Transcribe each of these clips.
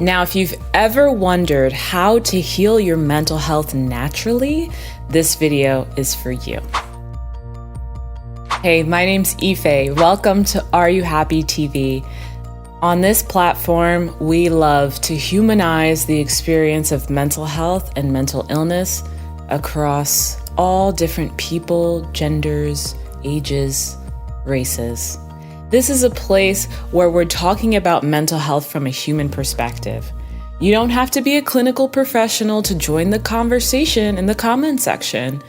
Now, if you've ever wondered how to heal your mental health naturally, this video is for you. Hey, my name's Ife. Welcome to Are You Happy TV. On this platform, we love to humanize the experience of mental health and mental illness across all different people, genders, ages, races. This is a place where we're talking about mental health from a human perspective. You don't have to be a clinical professional to join the conversation in the comment section.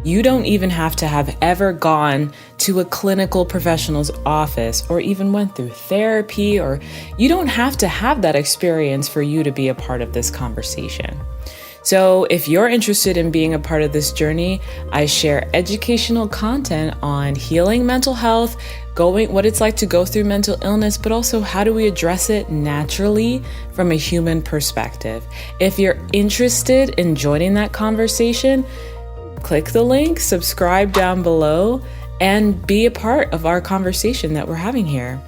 You don't even have to have ever gone to a clinical professional's office or even went through therapy, or you don't have to have that experience for you to be a part of this conversation. So if you're interested in being a part of this journey, I share educational content on healing mental health, what it's like to go through mental illness, but also how do we address it naturally from a human perspective. If you're interested in joining that conversation, click the link, subscribe down below, and be a part of our conversation that we're having here.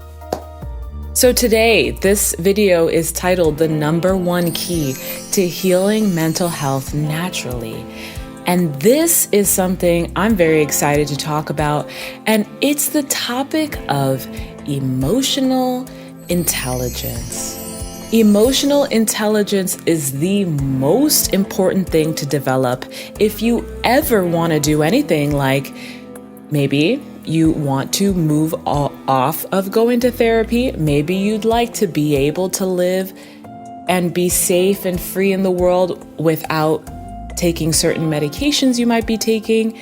So today, this video is titled The Number One Key to Healing Mental Health Naturally. And this is something I'm very excited to talk about, and it's the topic of emotional intelligence. Emotional intelligence is the most important thing to develop if you ever want to do anything, like maybe you want to move off of going to therapy. Maybe you'd like to be able to live and be safe and free in the world without taking certain medications you might be taking.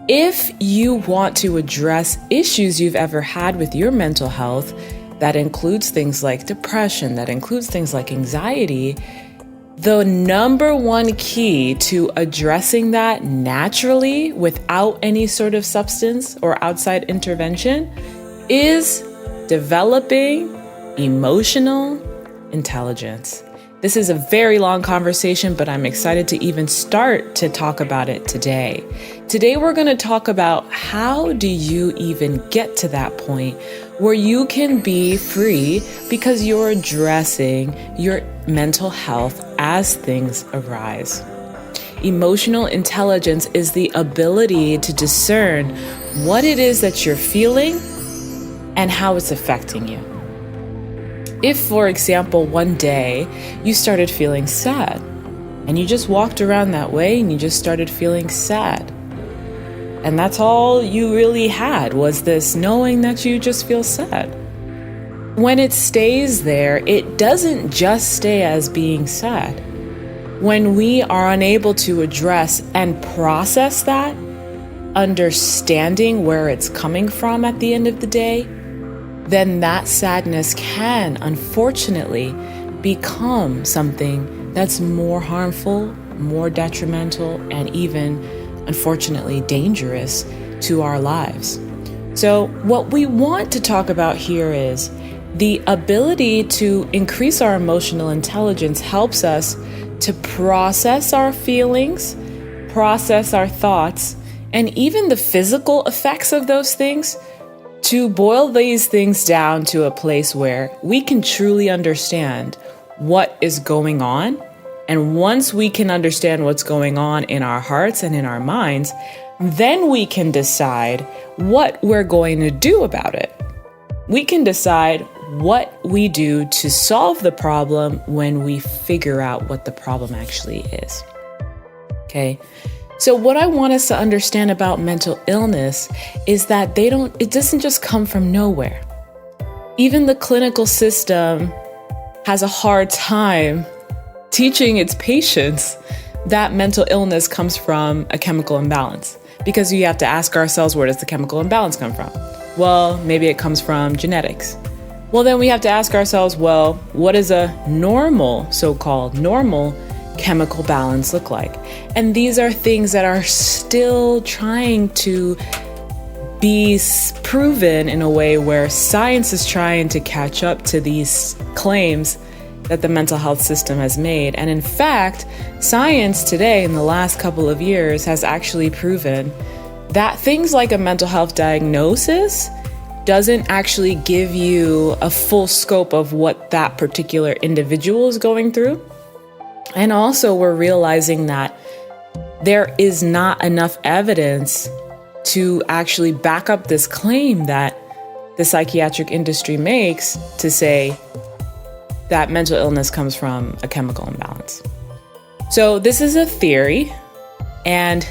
If you want to address issues you've ever had with your mental health, that includes things like depression, that includes things like anxiety, the number one key to addressing that naturally without any sort of substance or outside intervention is developing emotional intelligence. This is a very long conversation, but I'm excited to even start to talk about it today. Today, we're going to talk about how do you even get to that point where you can be free because you're addressing your mental health as things arise. Emotional intelligence is the ability to discern what it is that you're feeling and how it's affecting you. If, for example, one day you started feeling sad and you just walked around that way and you just started feeling sad, and that's all you really had was this knowing that you just feel sad. When it stays there, it doesn't just stay as being sad. When we are unable to address and process that, understanding where it's coming from at the end of the day, then that sadness can, unfortunately, become something that's more harmful, more detrimental, and even, unfortunately, dangerous to our lives. So what we want to talk about here is the ability to increase our emotional intelligence helps us to process our feelings, process our thoughts, and even the physical effects of those things, to boil these things down to a place where we can truly understand what is going on. And once we can understand what's going on in our hearts and in our minds, then we can decide what we're going to do about it. We can decide what we do to solve the problem when we figure out what the problem actually is. Okay? So what I want us to understand about mental illness is that it doesn't just come from nowhere. Even the clinical system has a hard time teaching its patients that mental illness comes from a chemical imbalance, because you have to ask ourselves, where does the chemical imbalance come from? Well, maybe it comes from genetics. Well, then we have to ask ourselves, well, what does a normal, so-called normal chemical balance look like? And these are things that are still trying to be proven in a way where science is trying to catch up to these claims that the mental health system has made. And in fact, science today in the last couple of years has actually proven that things like a mental health diagnosis doesn't actually give you a full scope of what that particular individual is going through. And also we're realizing that there is not enough evidence to actually back up this claim that the psychiatric industry makes to say that mental illness comes from a chemical imbalance. So this is a theory, and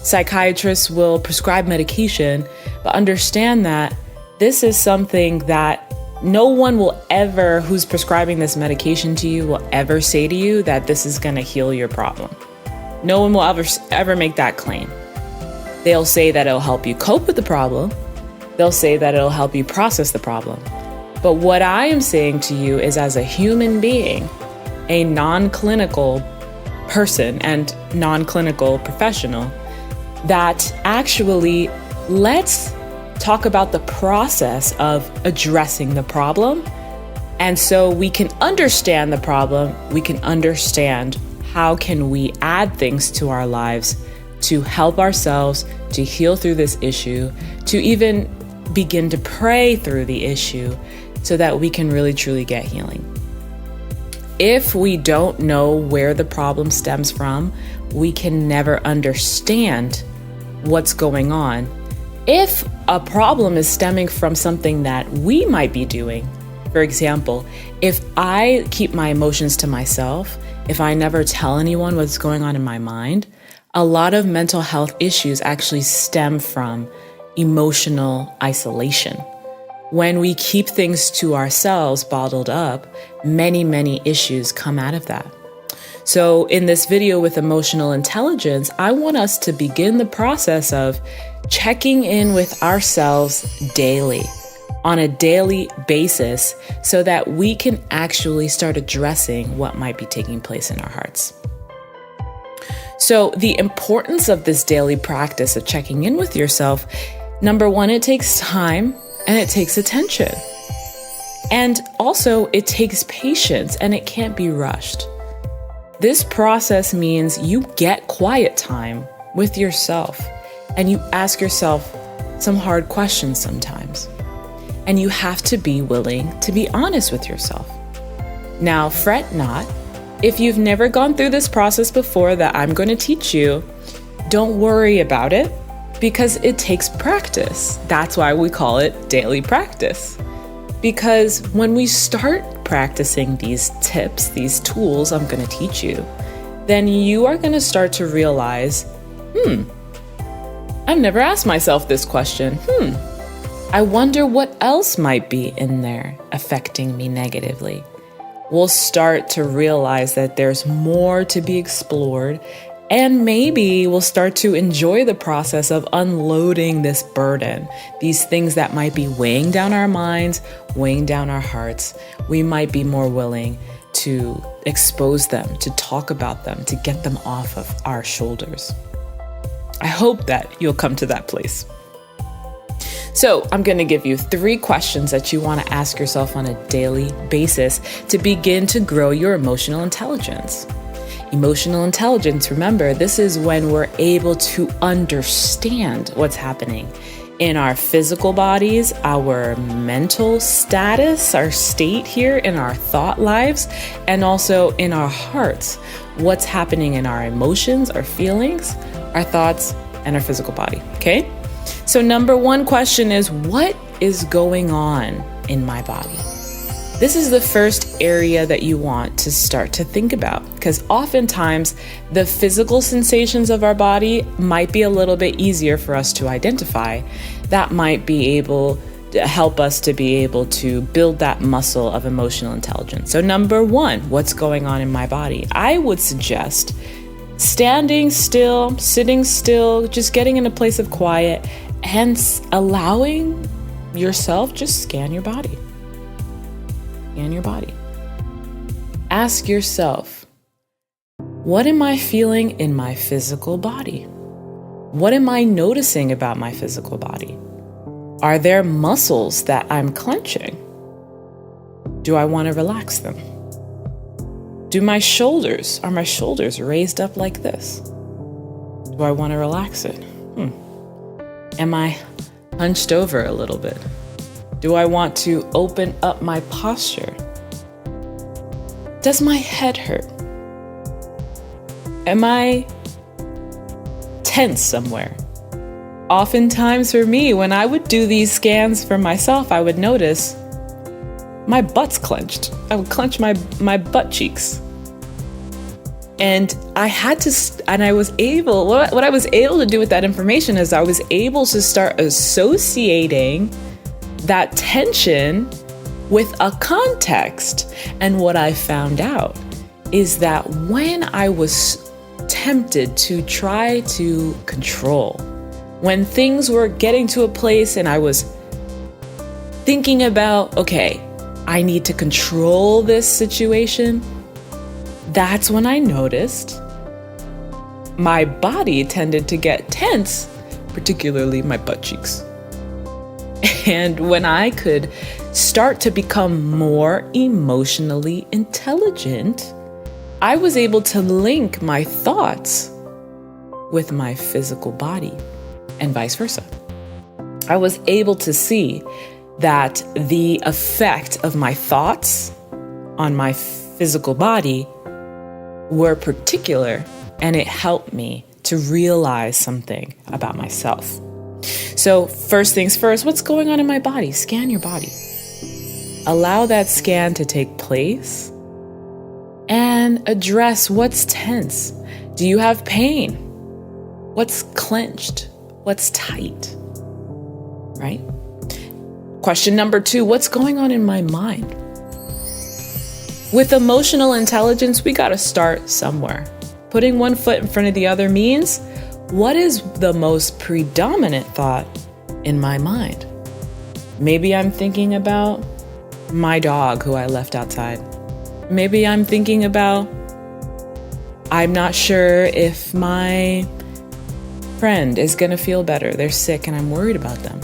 psychiatrists will prescribe medication, but understand that this is something that no one will ever, who's prescribing this medication to you, will ever say to you that this is going to heal your problem. No one will ever make that claim. They'll say that it'll help you cope with the problem. They'll say that it'll help you process the problem. But what I am saying to you is, as a human being, a non-clinical person and non-clinical professional, that actually let's talk about the process of addressing the problem. And so we can understand the problem, we can understand how can we add things to our lives to help ourselves to heal through this issue, to even begin to pray through the issue so that we can really truly get healing. If we don't know where the problem stems from, we can never understand what's going on. If a problem is stemming from something that we might be doing, for example, if I keep my emotions to myself, if I never tell anyone what's going on in my mind, a lot of mental health issues actually stem from emotional isolation. When we keep things to ourselves bottled up, many issues come out of that. So in this video with emotional intelligence, I want us to begin the process of checking in with ourselves daily, on a daily basis, so that we can actually start addressing what might be taking place in our hearts. So the importance of this daily practice of checking in with yourself, number one, it takes time and it takes attention. And also it takes patience and it can't be rushed. This process means you get quiet time with yourself and you ask yourself some hard questions sometimes. And you have to be willing to be honest with yourself. Now, fret not. If you've never gone through this process before that I'm going to teach you, don't worry about it because it takes practice. That's why we call it daily practice. Because when we start practicing these tips, these tools I'm going to teach you, then you are going to start to realize, I've never asked myself this question. I wonder what else might be in there affecting me negatively. We'll start to realize that there's more to be explored, and maybe we'll start to enjoy the process of unloading this burden, these things that might be weighing down our minds, weighing down our hearts. We might be more willing to expose them, to talk about them, to get them off of our shoulders. I hope that you'll come to that place. So I'm going to give you 3 questions that you want to ask yourself on a daily basis to begin to grow your emotional intelligence. Emotional intelligence, remember, this is when we're able to understand what's happening in our physical bodies, our mental status, our state here in our thought lives, and also in our hearts, what's happening in our emotions, our feelings, our thoughts, and our physical body, okay? So number 1 question is, what is going on in my body? This is the first area that you want to start to think about, because oftentimes the physical sensations of our body might be a little bit easier for us to identify. That might be able to help us to be able to build that muscle of emotional intelligence. So number 1, what's going on in my body? I would suggest standing still, sitting still, just getting in a place of quiet and allowing yourself, just scan your body. Scan your body. Ask yourself, what am I feeling in my physical body? What am I noticing about my physical body? Are there muscles that I'm clenching? Do I want to relax them? Are my shoulders raised up like this? Do I want to relax it? Am I hunched over a little bit? Do I want to open up my posture? Does my head hurt? Am I tense somewhere? Oftentimes for me, when I would do these scans for myself, I would notice my butt's clenched. I would clench my butt cheeks. And I was able, what I was able to do with that information is I was able to start associating that tension with a context. And what I found out is that when I was tempted to try to control, when things were getting to a place and I was thinking about, okay, I need to control this situation, that's when I noticed my body tended to get tense, particularly my butt cheeks. And when I could start to become more emotionally intelligent, I was able to link my thoughts with my physical body and vice versa. I was able to see that the effect of my thoughts on my physical body were particular, and it helped me to realize something about myself. So first things first, what's going on in my body? Scan your body. Allow that scan to take place and address what's tense. Do you have pain? What's clenched? What's tight? Right? Question number 2, what's going on in my mind? With emotional intelligence, we got to start somewhere. Putting one foot in front of the other means, what is the most predominant thought in my mind? Maybe I'm thinking about my dog who I left outside. Maybe I'm thinking about, I'm not sure if my friend is going to feel better. They're sick and I'm worried about them.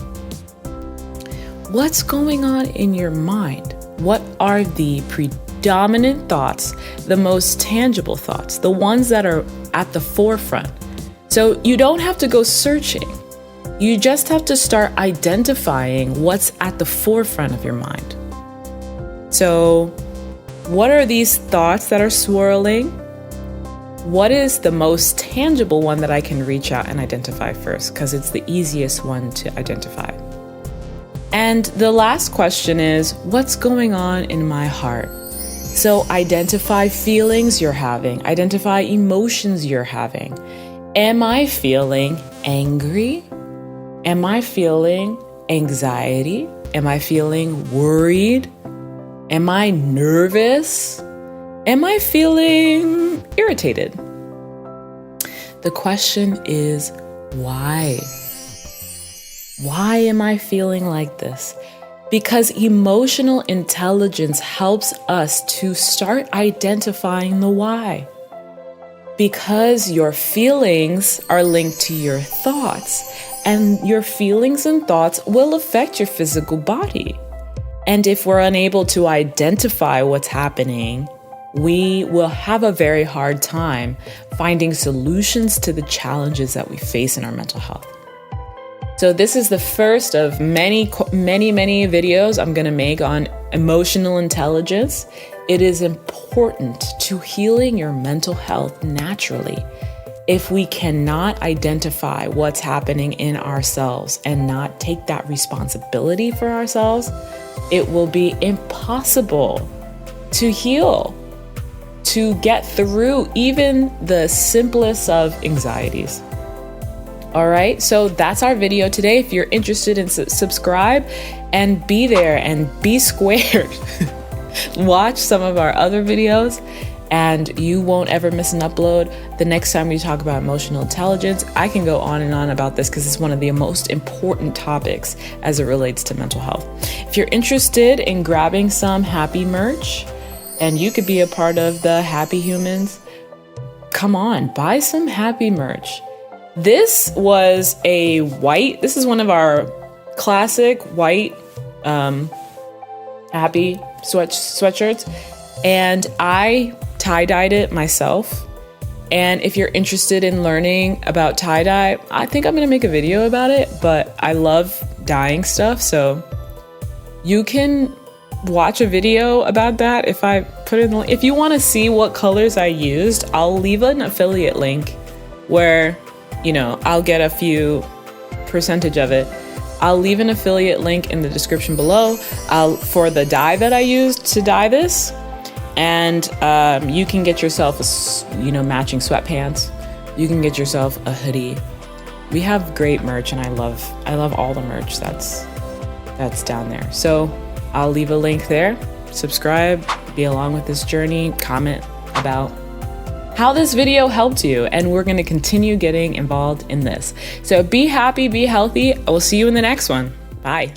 What's going on in your mind? What are the predominant thoughts, the most tangible thoughts, the ones that are at the forefront? So you don't have to go searching. You just have to start identifying what's at the forefront of your mind. So what are these thoughts that are swirling? What is the most tangible one that I can reach out and identify first? Because it's the easiest one to identify. And the last question is, what's going on in my heart? So identify feelings you're having, identify emotions you're having. Am I feeling angry? Am I feeling anxiety? Am I feeling worried? Am I nervous? Am I feeling irritated? The question is, why? Why am I feeling like this? Because emotional intelligence helps us to start identifying the why. Because your feelings are linked to your thoughts, and your feelings and thoughts will affect your physical body. And if we're unable to identify what's happening, we will have a very hard time finding solutions to the challenges that we face in our mental health. So this is the first of many videos I'm going to make on emotional intelligence. It is important to healing your mental health naturally. If we cannot identify what's happening in ourselves and not take that responsibility for ourselves, it will be impossible to heal, to get through even the simplest of anxieties. All right, so that's our video today. If you're interested in subscribe and be there and be squared. Watch some of our other videos and you won't ever miss an upload. The next time we talk about emotional intelligence, I can go on and on about this because it's one of the most important topics as it relates to mental health. If you're interested in grabbing some happy merch and you could be a part of the Happy Humans, come on, buy some happy merch. This was this is one of our classic white happy sweatshirts, and I tie-dyed it myself. And if you're interested in learning about tie-dye, I think I'm gonna make a video about it, but I love dyeing stuff, so You can watch a video about that if I put in the link. If you want to see what colors I used, I'll leave an affiliate link where, you know, I'll get a few percentage of it. I'll leave an affiliate link in the description below for the dye that I used to dye this. And you can get yourself matching sweatpants. You can get yourself a hoodie. We have great merch, and I love all the merch that's down there. So I'll leave a link there. Subscribe, be along with this journey, comment about how this video helped you, and we're going to continue getting involved in this. So be happy, be healthy. I will see you in the next one. Bye.